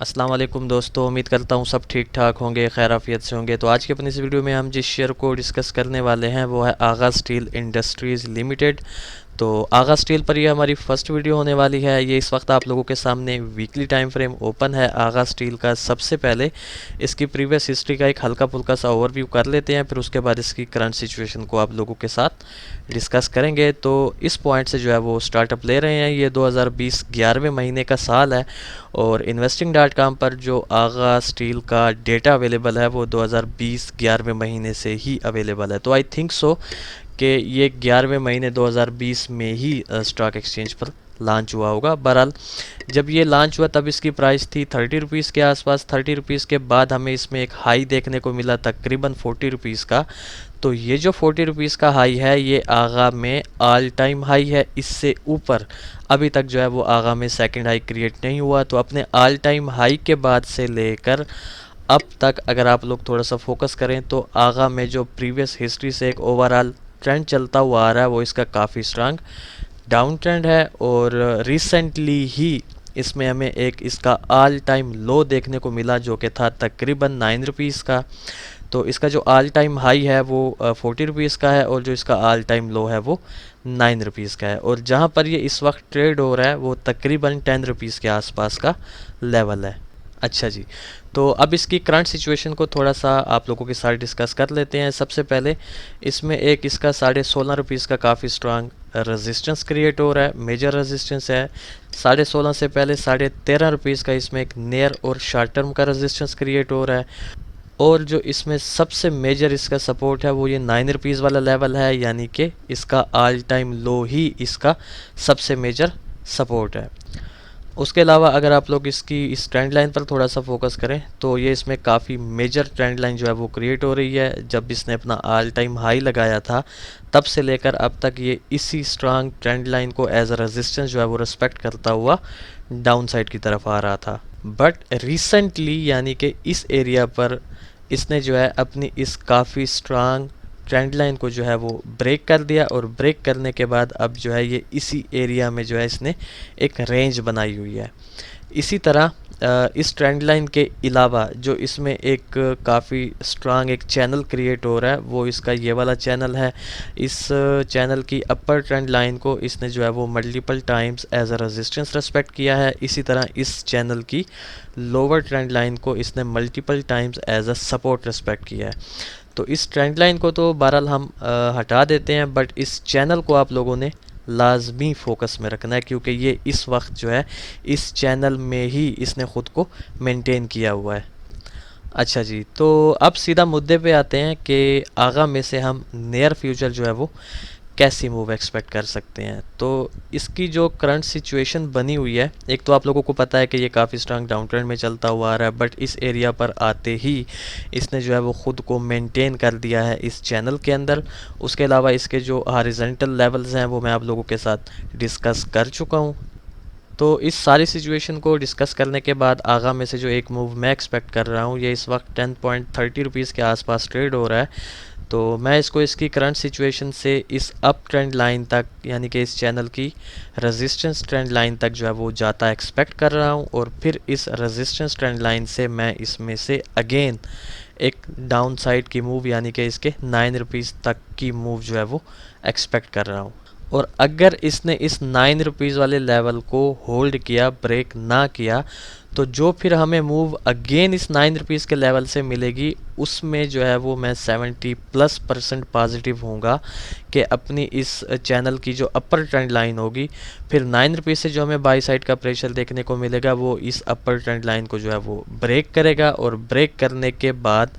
अस्सलाम वालेकुम दोस्तों, उम्मीद करता हूँ सब ठीक ठाक होंगे, खैर आफियत से होंगे। तो आज की अपनी इस वीडियो में हम जिस शेयर को डिस्कस करने वाले हैं वो है आगा स्टील इंडस्ट्रीज़ लिमिटेड। तो आगा स्टील पर ये हमारी फर्स्ट वीडियो होने वाली है। ये इस वक्त आप लोगों के सामने वीकली टाइम फ्रेम ओपन है आगा स्टील का। सबसे पहले इसकी प्रीवियस हिस्ट्री का एक हल्का फुल्का सा ओवरव्यू कर लेते हैं, फिर उसके बाद इसकी करंट सिचुएशन को आप लोगों के साथ डिस्कस करेंगे। तो इस पॉइंट से जो है वो स्टार्टअप ले रहे हैं। ये 2020 11वें महीने का साल है और इन्वेस्टिंग.com पर जो आगा स्टील का डेटा अवेलेबल है वो 2020 11वें महीने से ही अवेलेबल है। तो आई थिंक सो कि ये 11वें महीने 2020 में ही स्टॉक एक्सचेंज पर लॉन्च हुआ होगा। बहरहाल जब ये लॉन्च हुआ तब इसकी प्राइस थी 30 रुपीज़ के आसपास। 30 रुपीज़ के बाद हमें इसमें एक हाई देखने को मिला तकरीबन 40 रुपीज़ का। तो ये जो 40 रुपीज़ का हाई है ये आगा में ऑल टाइम हाई है। इससे ऊपर अभी तक जो है वो आगा में सेकंड हाई क्रिएट नहीं हुआ। तो अपने ऑल टाइम हाई के बाद से लेकर अब तक अगर आप लोग थोड़ा सा फोकस करें तो आगा में जो प्रीवियस हिस्ट्री से एक ओवरऑल ट्रेंड चलता हुआ आ रहा है वो इसका काफ़ी स्ट्रांग डाउन ट्रेंड है। और रिसेंटली ही इसमें हमें एक इसका ऑल टाइम लो देखने को मिला जो कि था तकरीबन 9 रुपीज़ का। तो इसका जो ऑल टाइम हाई है वो 40 रुपीज़ का है और जो इसका ऑल टाइम लो है वो 9 रुपीज़ का है। और जहाँ पर ये इस वक्त ट्रेड हो रहा है वो तकरीबन 10 रुपीज़ के आसपास का लेवल है। अच्छा जी, तो अब इसकी करंट सिचुएशन को थोड़ा सा आप लोगों के साथ डिस्कस कर लेते हैं। सबसे पहले इसमें एक इसका 16.5 रुपीज़ का काफ़ी स्ट्रांग रेजिस्टेंस क्रिएट हो रहा है, मेजर रेजिस्टेंस है। 16.5 से पहले 13.5 रुपीज़ का इसमें एक नियर और शॉर्ट टर्म का रेजिस्टेंस क्रिएट हो रहा है। और जो इसमें सबसे मेजर इसका सपोर्ट है वो ये 9 रुपीज़ वाला लेवल है, यानी कि इसका ऑल टाइम लो ही इसका सबसे मेजर सपोर्ट है। उसके अलावा अगर आप लोग इसकी इस ट्रेंड लाइन पर थोड़ा सा फोकस करें तो ये इसमें काफ़ी मेजर ट्रेंड लाइन जो है वो क्रिएट हो रही है। जब इसने अपना ऑल टाइम हाई लगाया था तब से लेकर अब तक ये इसी स्ट्रांग ट्रेंड लाइन को एज अ रेजिस्टेंस जो है वो रिस्पेक्ट करता हुआ डाउन साइड की तरफ आ रहा था। बट रिसेंटली यानी कि इस एरिया पर इसने जो है अपनी इस काफ़ी स्ट्रांग ट्रेंड लाइन को जो है वो ब्रेक कर दिया और ब्रेक करने के बाद अब जो है ये इसी एरिया में जो है इसने एक रेंज बनाई हुई है। इसी तरह इस ट्रेंड लाइन के अलावा जो इसमें एक काफ़ी स्ट्रांग एक चैनल क्रिएट हो रहा है वो इसका ये वाला चैनल है। इस चैनल की अपर ट्रेंड लाइन को इसने जो है वो multiple times as a resistance respect किया है। इसी तरह इस चैनल की लोअर ट्रेंड लाइन को इसने multiple times as a support respect किया है। तो इस ट्रेंड लाइन को तो बहरहाल हम हटा देते हैं, बट इस चैनल को आप लोगों ने लाजमी फोकस में रखना है क्योंकि ये इस वक्त जो है इस चैनल में ही इसने ख़ुद को मेंटेन किया हुआ है। अच्छा जी, तो अब सीधा मुद्दे पे आते हैं कि आगा में से हम नियर फ्यूचर जो है वो कैसी मूव एक्सपेक्ट कर सकते हैं। तो इसकी जो करंट सिचुएशन बनी हुई है, एक तो आप लोगों को पता है कि ये काफ़ी स्ट्रांग डाउन ट्रेंड में चलता हुआ आ रहा है, बट इस एरिया पर आते ही इसने जो है वो ख़ुद को मेंटेन कर दिया है इस चैनल के अंदर। उसके अलावा इसके जो हॉरिजॉन्टल लेवल्स हैं वो मैं आप लोगों के साथ डिस्कस कर चुका हूँ। तो इस सारी सिचुएशन को डिस्कस करने के बाद आगा में से जो एक मूव मैं एक्सपेक्ट कर रहा हूँ ये इस वक्त 10.30 रुपीज़ के आसपास ट्रेड हो रहा है। तो मैं इसको इसकी करंट सिचुएशन से इस अप ट्रेंड लाइन तक यानी कि इस चैनल की रेजिस्टेंस ट्रेंड लाइन तक जो है वो जाता एक्सपेक्ट कर रहा हूँ। और फिर इस रेजिस्टेंस ट्रेंड लाइन से मैं इसमें से अगेन एक डाउन साइड की मूव यानी कि इसके 9 रुपीज़ तक की मूव जो है वो एक्सपेक्ट कर रहा हूँ। और अगर इसने इस 9 रुपीज़ वाले लेवल को होल्ड किया, ब्रेक ना किया, तो जो फिर हमें मूव अगेन इस 9 रुपीज़ के लेवल से मिलेगी उसमें जो है वो मैं 70+% पॉजिटिव होऊंगा कि अपनी इस चैनल की जो अपर ट्रेंड लाइन होगी फिर 9 रुपीज़ से जो हमें बाई साइड का प्रेशर देखने को मिलेगा वो इस अपर ट्रेंड लाइन को जो है वो ब्रेक करेगा। और ब्रेक करने के बाद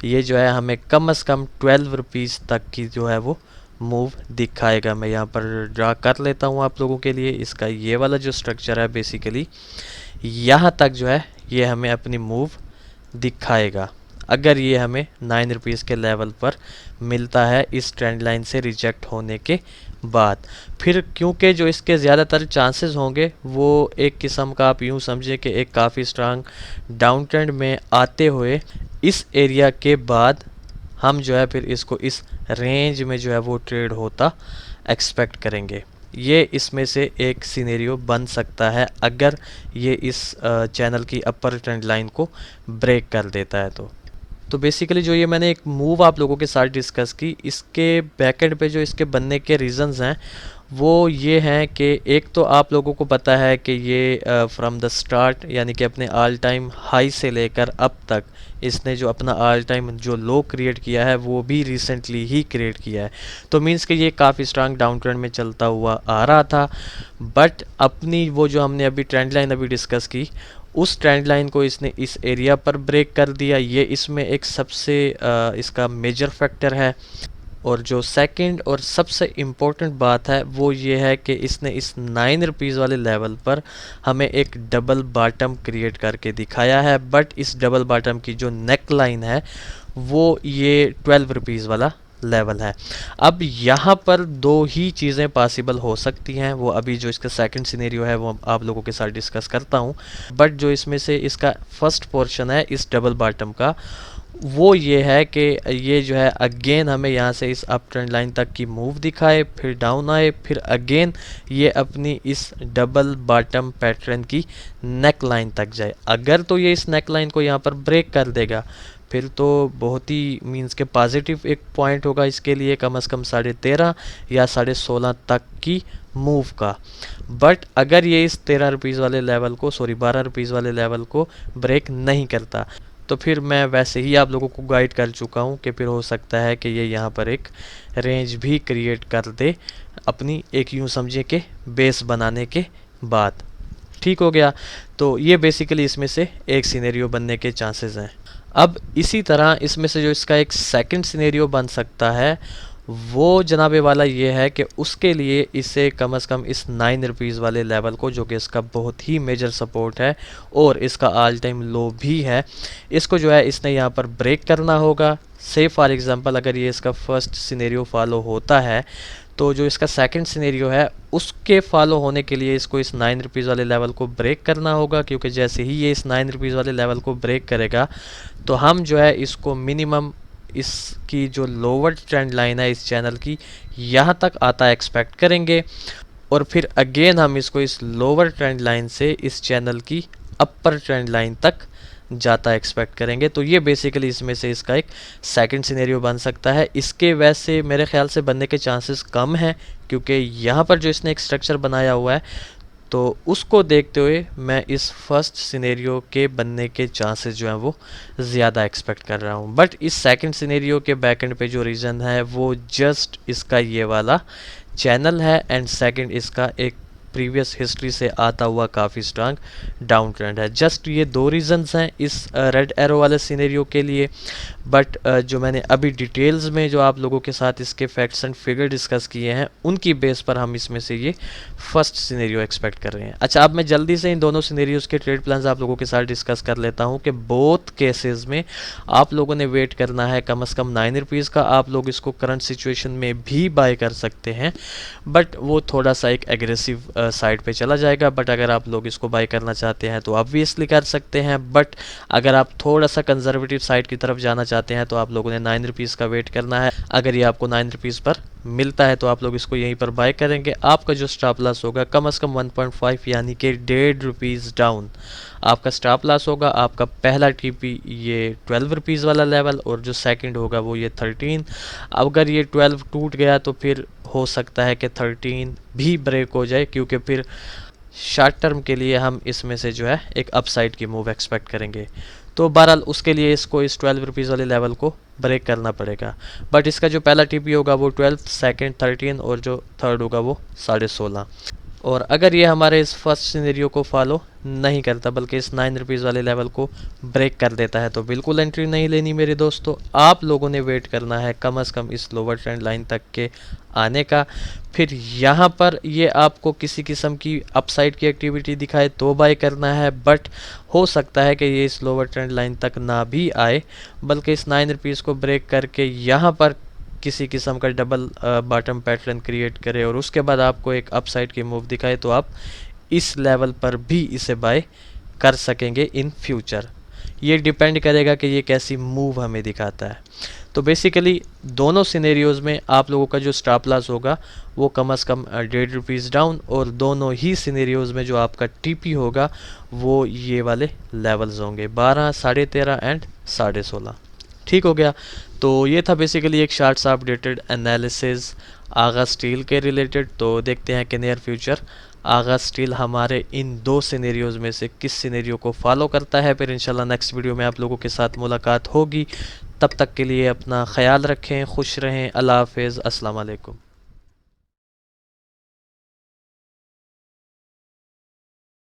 ये जो है हमें कम से कम 12 रुपीज़ तक की जो है वो मूव दिखाएगा। मैं यहाँ पर ड्रा कर लेता हूँ आप लोगों के लिए। इसका ये वाला जो स्ट्रक्चर है बेसिकली यहाँ तक जो है ये हमें अपनी मूव दिखाएगा अगर ये हमें 9 रुपीज़ के लेवल पर मिलता है इस ट्रेंड लाइन से रिजेक्ट होने के बाद। फिर क्योंकि जो इसके ज़्यादातर चांसेस होंगे वो एक किस्म का आप यूँ समझे कि एक काफ़ी स्ट्रांग डाउन ट्रेंड में आते हुए इस एरिया के बाद हम जो है फिर इसको इस रेंज में जो है वो ट्रेड होता एक्सपेक्ट करेंगे। ये इसमें से एक सिनेरियो बन सकता है अगर ये इस चैनल की अपर ट्रेंड लाइन को ब्रेक कर देता है। तो बेसिकली जो ये मैंने एक मूव आप लोगों के साथ डिस्कस की, इसके बैकएंड पे जो इसके बनने के रीज़न्स हैं वो ये हैं कि एक तो आप लोगों को पता है कि ये फ्रॉम द स्टार्ट यानी कि अपने ऑल टाइम हाई से लेकर अब तक इसने जो अपना ऑल टाइम जो लो क्रिएट किया है वो भी रिसेंटली ही क्रिएट किया है। तो मींस कि ये काफ़ी स्ट्रांग डाउन ट्रेंड में चलता हुआ आ रहा था, बट अपनी वो जो हमने अभी ट्रेंड लाइन अभी डिस्कस की उस ट्रेंड लाइन को इसने इस एरिया पर ब्रेक कर दिया। ये इसमें एक सबसे इसका मेजर फैक्टर है। और जो सेकंड और सबसे इम्पोर्टेंट बात है वो ये है कि इसने इस 9 रुपीज़ वाले लेवल पर हमें एक डबल बॉटम क्रिएट करके दिखाया है, बट इस डबल बॉटम की जो नेक लाइन है वो ये 12 रुपीज़ वाला लेवल है। अब यहाँ पर दो ही चीज़ें पॉसिबल हो सकती हैं, वो अभी जो इसका सेकंड सिनेरियो है वो आप लोगों के साथ डिस्कस करता हूँ, बट जो इसमें से इसका फर्स्ट पोर्शन है इस डबल बॉटम का वो ये है कि ये जो है अगेन हमें यहाँ से इस अप ट्रेंड लाइन तक की मूव दिखाए, फिर डाउन आए, फिर अगेन ये अपनी इस डबल बॉटम पैटर्न की नेक लाइन तक जाए। अगर तो ये इस नेक लाइन को यहाँ पर ब्रेक कर देगा फिर तो बहुत ही मींस के पॉजिटिव एक पॉइंट होगा इसके लिए, कम से कम 13.5 या 16.5 तक की मूव का। बट अगर ये इस 13 रुपीज़ वाले लेवल को 12 रुपीज़ वाले लेवल को ब्रेक नहीं करता तो फिर मैं वैसे ही आप लोगों को गाइड कर चुका हूँ कि फिर हो सकता है कि ये यहाँ पर एक रेंज भी क्रिएट कर दे अपनी एक यूँ समझिए कि बेस बनाने के बाद। ठीक हो गया। तो ये बेसिकली इसमें से एक सिनेरियो बनने के चांसेस हैं। अब इसी तरह इसमें से जो इसका एक सेकंड सिनेरियो बन सकता है वो जनाबे वाला ये है कि उसके लिए इसे कम से कम इस 9 रुपीज़ वाले लेवल को, जो कि इसका बहुत ही मेजर सपोर्ट है और इसका ऑल टाइम लो भी है, इसको जो है इसने यहाँ पर ब्रेक करना होगा। से फॉर एग्जांपल अगर ये इसका फर्स्ट सिनेरियो फॉलो होता है तो जो इसका सेकंड सिनेरियो है उसके फॉलो होने के लिए इसको इस 9 रुपीज़ वाले लेवल को ब्रेक करना होगा, क्योंकि जैसे ही ये इस 9 रुपीज़ वाले लेवल को ब्रेक करेगा तो हम जो है इसको मिनिमम इसकी जो लोअर ट्रेंड लाइन है इस चैनल की यहाँ तक आता एक्सपेक्ट करेंगे, और फिर अगेन हम इसको इस लोअर ट्रेंड लाइन से इस चैनल की अपर ट्रेंड लाइन तक जाता एक्सपेक्ट करेंगे। तो ये बेसिकली इसमें से इसका एक सेकंड सिनेरियो बन सकता है। इसके वैसे मेरे ख्याल से बनने के चांसेस कम हैं, क्योंकि यहाँ पर जो इसने एक स्ट्रक्चर बनाया हुआ है तो उसको देखते हुए मैं इस फर्स्ट सिनेरियो के बनने के चांसेस जो हैं वो ज़्यादा एक्सपेक्ट कर रहा हूँ। बट इस सेकंड सिनेरियो के बैकएंड पे जो रीज़न है वो जस्ट इसका ये वाला चैनल है, एंड सेकंड इसका एक प्रीवियस हिस्ट्री से आता हुआ काफ़ी स्ट्रांग डाउन ट्रेंड है। जस्ट ये दो रीज़न्स हैं इस रेड एरो वाले सिनेरियो के लिए। बट जो मैंने अभी डिटेल्स में जो आप लोगों के साथ इसके फैक्ट्स एंड फिगर डिस्कस किए हैं उनकी बेस पर हम इसमें से ये फर्स्ट सिनेरियो एक्सपेक्ट कर रहे हैं। अच्छा, अब मैं जल्दी से इन दोनों सिनेरियोज़ के ट्रेड प्लान्स आप लोगों के साथ डिस्कस कर लेता हूँ कि बोथ केसेस में आप लोगों ने वेट करना है कम से कम 9 रुपीज़ का। आप लोग इसको करंट सिचुएशन में भी बाय कर सकते हैं, बट वो थोड़ा सा एक एग्रेसिव साइड पे चला जाएगा। बट अगर आप लोग इसको बाय करना चाहते हैं तो ऑब्वियसली कर सकते हैं, बट अगर आप थोड़ा सा कंजर्वेटिव साइड की तरफ जाना चाहते हैं तो आप लोगों ने 9 रुपीज़ का वेट करना है। अगर ये आपको 9 रुपीज़ पर मिलता है तो आप लोग इसको यहीं पर बाय करेंगे। आपका जो स्टॉप लॉस होगा कम से कम 1.5 यानी कि 1.5 रुपीज़ डाउन आपका स्टॉप लॉस होगा। आपका पहला टीपी ये 12 रुपीज़ वाला लेवल और जो सेकंड होगा वो ये 13। अगर ये 12 टूट गया तो फिर हो सकता है कि 13 भी ब्रेक हो जाए, क्योंकि फिर शॉर्ट टर्म के लिए हम इसमें से जो है एक अपसाइड की मूव एक्सपेक्ट करेंगे। तो बहरहाल उसके लिए इसको इस 12 रुपीज़ वाले लेवल को ब्रेक करना पड़ेगा। बट इसका जो पहला टीपी होगा वो 12, सेकंड 13 और जो थर्ड होगा वो 16.5। और अगर ये हमारे इस फर्स्ट सिनेरियो को फॉलो नहीं करता बल्कि इस 9 रुपीज़ वाले लेवल को ब्रेक कर देता है तो बिल्कुल एंट्री नहीं लेनी मेरे दोस्तों। आप लोगों ने वेट करना है कम से कम इस लोअर ट्रेंड लाइन तक के आने का। फिर यहाँ पर ये आपको किसी किस्म की अपसाइड की एक्टिविटी दिखाए तो बाय करना है, बट हो सकता है कि ये इस लोअर ट्रेंड लाइन तक ना भी आए बल्कि इस 9 रुपीज़ को ब्रेक करके यहाँ पर किसी किस्म का डबल बॉटम पैटर्न क्रिएट करे और उसके बाद आपको एक अपसाइड की मूव दिखाए तो आप इस लेवल पर भी इसे बाय कर सकेंगे इन फ्यूचर। ये डिपेंड करेगा कि ये कैसी मूव हमें दिखाता है। तो बेसिकली दोनों सिनेरियोज़ में आप लोगों का जो स्टॉप लॉस होगा वो कम से कम 1.5 रुपीज़ डाउन, और दोनों ही सिनेरियोज़ में जो आपका टीपी होगा वो ये वाले लेवल्स होंगे 12, 13.5 एंड 16.5। ठीक हो गया। तो ये था बेसिकली एक शार्ट सा अपडेटेड एनालिसिस आगा स्टील के रिलेटेड। तो देखते हैं कि नियर फ्यूचर आगा स्टील हमारे इन दो सिनेरियोज़ में से किस सिनेरियो को फॉलो करता है। फिर इंशाल्लाह नेक्स्ट वीडियो में आप लोगों के साथ मुलाकात होगी। तब तक के लिए अपना ख्याल रखें, खुश रहें, अल्लाह हाफिज़, अस्सलाम वालेकुम।